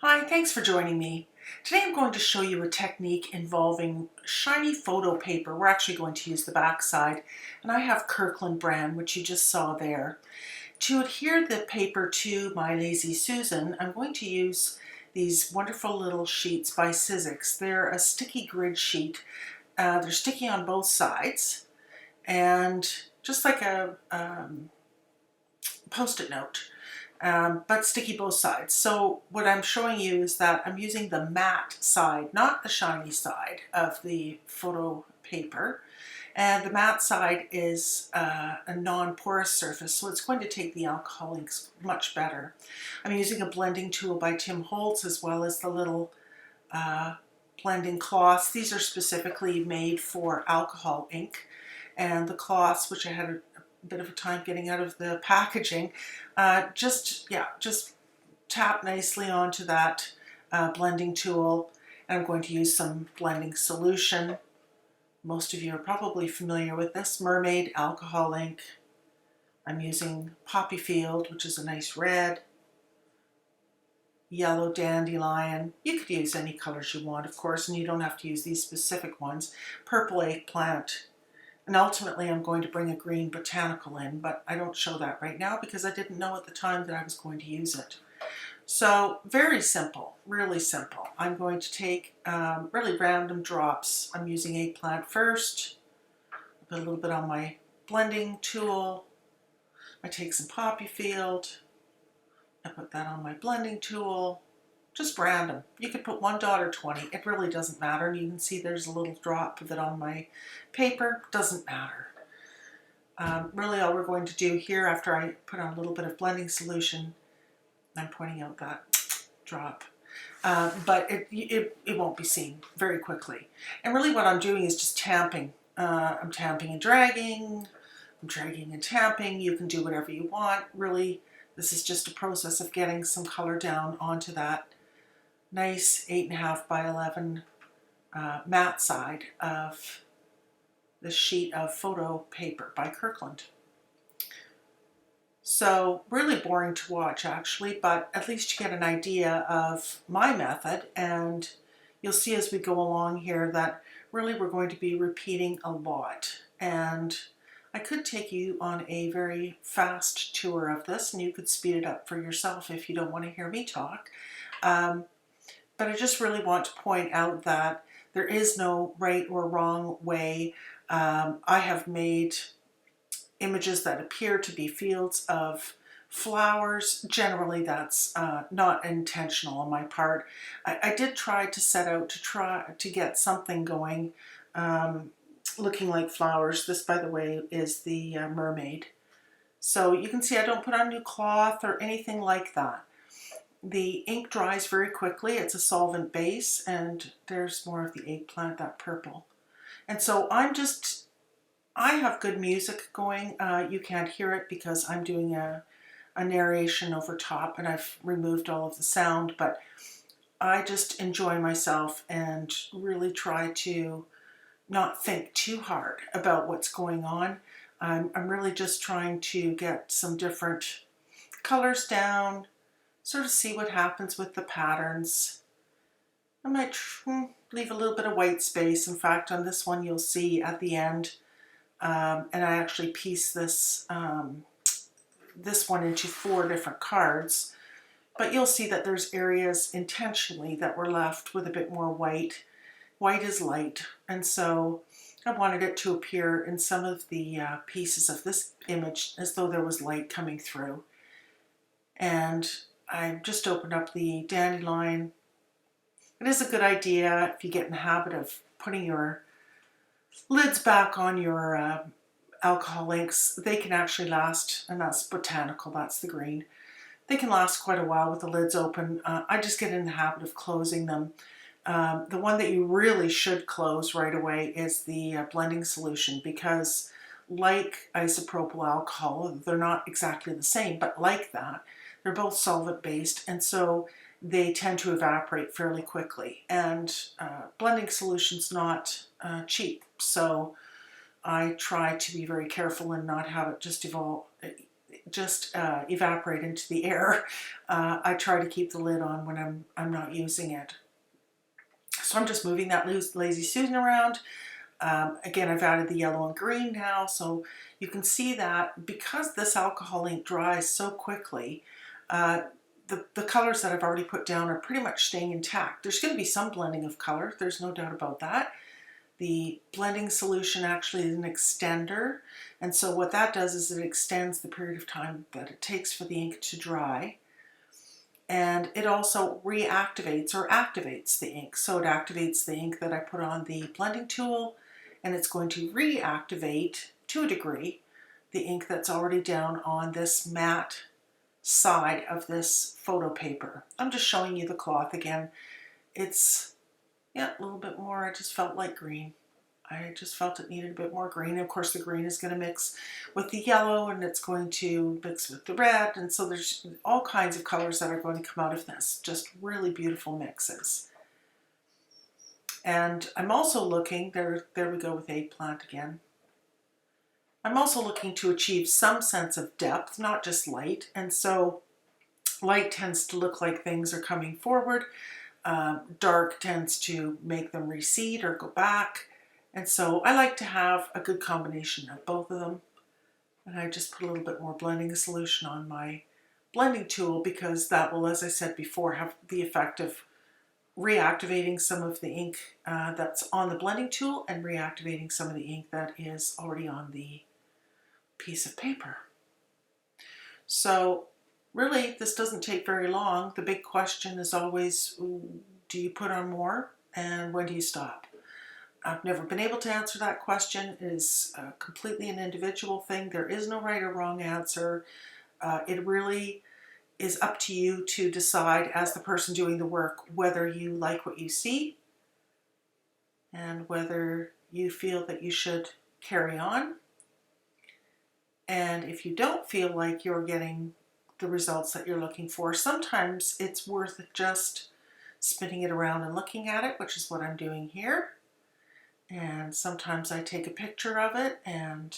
Hi, thanks for joining me. Today I'm going to show you a technique involving shiny photo paper. We're actually going to use the back side, and I have Kirkland brand, which you just saw there. To adhere the paper to my Lazy Susan, I'm going to use these wonderful little sheets by Sizzix. They're a sticky grid sheet. They're sticky on both sides, and just like a post-it note. But sticky both sides. So what I'm showing you is that I'm using the matte side, not the shiny side of the photo paper. And the matte side is a non-porous surface, so it's going to take the alcohol inks much better. I'm using a blending tool by Tim Holtz as well as the little blending cloths. These are specifically made for alcohol ink. And the cloths, which I had a bit of a time getting out of the packaging, just tap nicely onto that blending tool. And I'm going to use some blending solution. Most of you are probably familiar with this, Mermaid alcohol ink. I'm using Poppy Field, which is a nice red, yellow dandelion. You could use any colors you want, of course, and you don't have to use these specific ones. Purple eggplant. And ultimately I'm going to bring a green botanical in, but I don't show that right now because I didn't know at the time that I was going to use it. So very simple, really simple. I'm going to take really random drops. I'm using eggplant first. Put a little bit on my blending tool. I take some Poppy Field. I put that on my blending tool. Just random. You could put 1 dot or 20. It really doesn't matter. And you can see there's a little drop of it on my paper. Doesn't matter. Really all we're going to do here after I put on a little bit of blending solution, I'm pointing out that drop, but it won't be seen very quickly. And really what I'm doing is just tamping. I'm tamping and dragging. I'm dragging and tamping. You can do whatever you want. Really, this is just a process of getting some color down onto that nice 8.5 by 11 matte side of the sheet of photo paper by Kirkland. So really boring to watch actually, but at least you get an idea of my method, and you'll see as we go along here that really we're going to be repeating a lot. And I could take you on a very fast tour of this and you could speed it up for yourself if you don't want to hear me talk. But I just really want to point out that there is no right or wrong way. I have made images that appear to be fields of flowers. Generally that's not intentional on my part. I did try to set out to get something going looking like flowers. This, by the way, is the mermaid. So you can see I don't put on new cloth or anything like that. The ink dries very quickly. It's a solvent base, and there's more of the eggplant, that purple. And so I have good music going. You can't hear it because I'm doing a narration over top and I've removed all of the sound, but I just enjoy myself and really try to not think too hard about what's going on. I'm really just trying to get some different colors down, sort of see what happens with the patterns. I might leave a little bit of white space. In fact, on this one you'll see at the end, and I actually piece this this one into 4 different cards, but you'll see that there's areas intentionally that were left with a bit more white. White is light, and so I wanted it to appear in some of the pieces of this image as though there was light coming through. And I just opened up the dandelion. It is a good idea if you get in the habit of putting your lids back on your alcohol inks. They can actually last, and that's botanical, that's the green. They can last quite a while with the lids open. I just get in the habit of closing them. The one that you really should close right away is the blending solution, because like isopropyl alcohol, they're not exactly the same, but like that, they're both solvent based, and so they tend to evaporate fairly quickly. And blending solution's not cheap, so I try to be very careful and not have it just just evaporate into the air. I try to keep the lid on when I'm not using it. So I'm just moving that Lazy Susan around. Again, I've added the yellow and green now, so you can see that because this alcohol ink dries so quickly, the colors that I've already put down are pretty much staying intact. There's going to be some blending of color, there's no doubt about that. The blending solution actually is an extender, and so what that does is it extends the period of time that it takes for the ink to dry. And it also reactivates or activates the ink. So it activates the ink that I put on the blending tool, and it's going to reactivate, to a degree, the ink that's already down on this matte side of this photo paper. I'm just showing you the cloth again. It's, yeah, a little bit more. I just felt like green. I just felt it needed a bit more green. Of course, the green is going to mix with the yellow, and it's going to mix with the red. And so there's all kinds of colors that are going to come out of this. Just really beautiful mixes. And I'm also looking, there we go with eggplant again. I'm also looking to achieve some sense of depth, not just light. And so light tends to look like things are coming forward. Dark tends to make them recede or go back. And so I like to have a good combination of both of them. And I just put a little bit more blending solution on my blending tool because that will, as I said before, have the effect of reactivating some of the ink that's on the blending tool and reactivating some of the ink that is already on the piece of paper. So really, this doesn't take very long. The big question is always, do you put on more and when do you stop? I've never been able to answer that question. It is completely an individual thing. There is no right or wrong answer. It really is up to you to decide as the person doing the work whether you like what you see and whether you feel that you should carry on. And if you don't feel like you're getting the results that you're looking for, sometimes it's worth just spinning it around and looking at it, which is what I'm doing here. And sometimes I take a picture of it and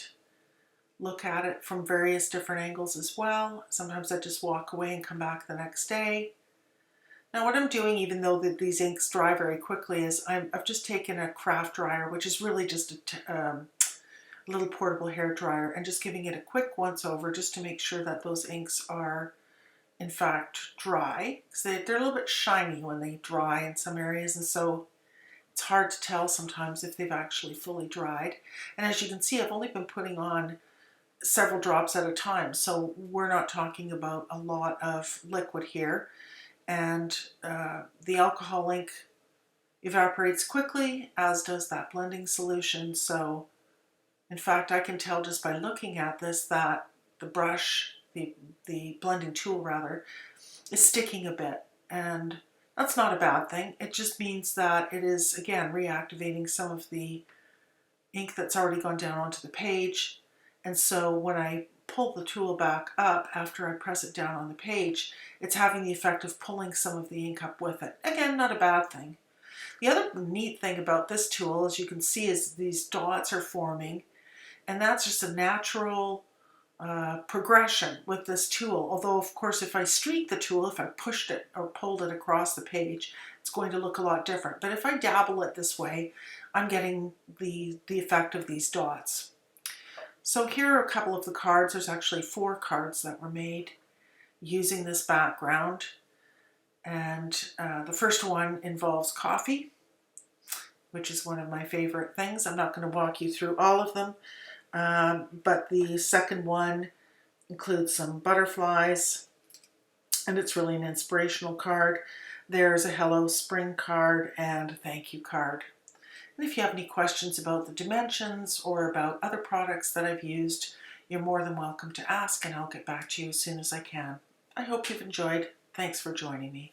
look at it from various different angles as well. Sometimes I just walk away and come back the next day. Now what I'm doing, even though these inks dry very quickly, is I've just taken a craft dryer, which is really just a little portable hair dryer, and just giving it a quick once over just to make sure that those inks are in fact dry. Because they're a little bit shiny when they dry in some areas, and so it's hard to tell sometimes if they've actually fully dried. And as you can see, I've only been putting on several drops at a time, so we're not talking about a lot of liquid here. And the alcohol ink evaporates quickly, as does that blending solution. So in fact, I can tell just by looking at this that the brush, the blending tool rather, is sticking a bit, and that's not a bad thing. It just means that it is, again, reactivating some of the ink that's already gone down onto the page. And so when I pull the tool back up after I press it down on the page, it's having the effect of pulling some of the ink up with it. Again, not a bad thing. The other neat thing about this tool, as you can see, is these dots are forming, and that's just a natural progression with this tool. Although, of course, if I streak the tool, if I pushed it or pulled it across the page, it's going to look a lot different. But if I dabble it this way, I'm getting the effect of these dots. So here are a couple of the cards. There's actually 4 cards that were made using this background. And the first one involves coffee, which is one of my favorite things. I'm not going to walk you through all of them. But the second one includes some butterflies, and it's really an inspirational card. There's a Hello Spring card and a thank you card. And if you have any questions about the dimensions or about other products that I've used, you're more than welcome to ask, and I'll get back to you as soon as I can. I hope you've enjoyed. Thanks for joining me.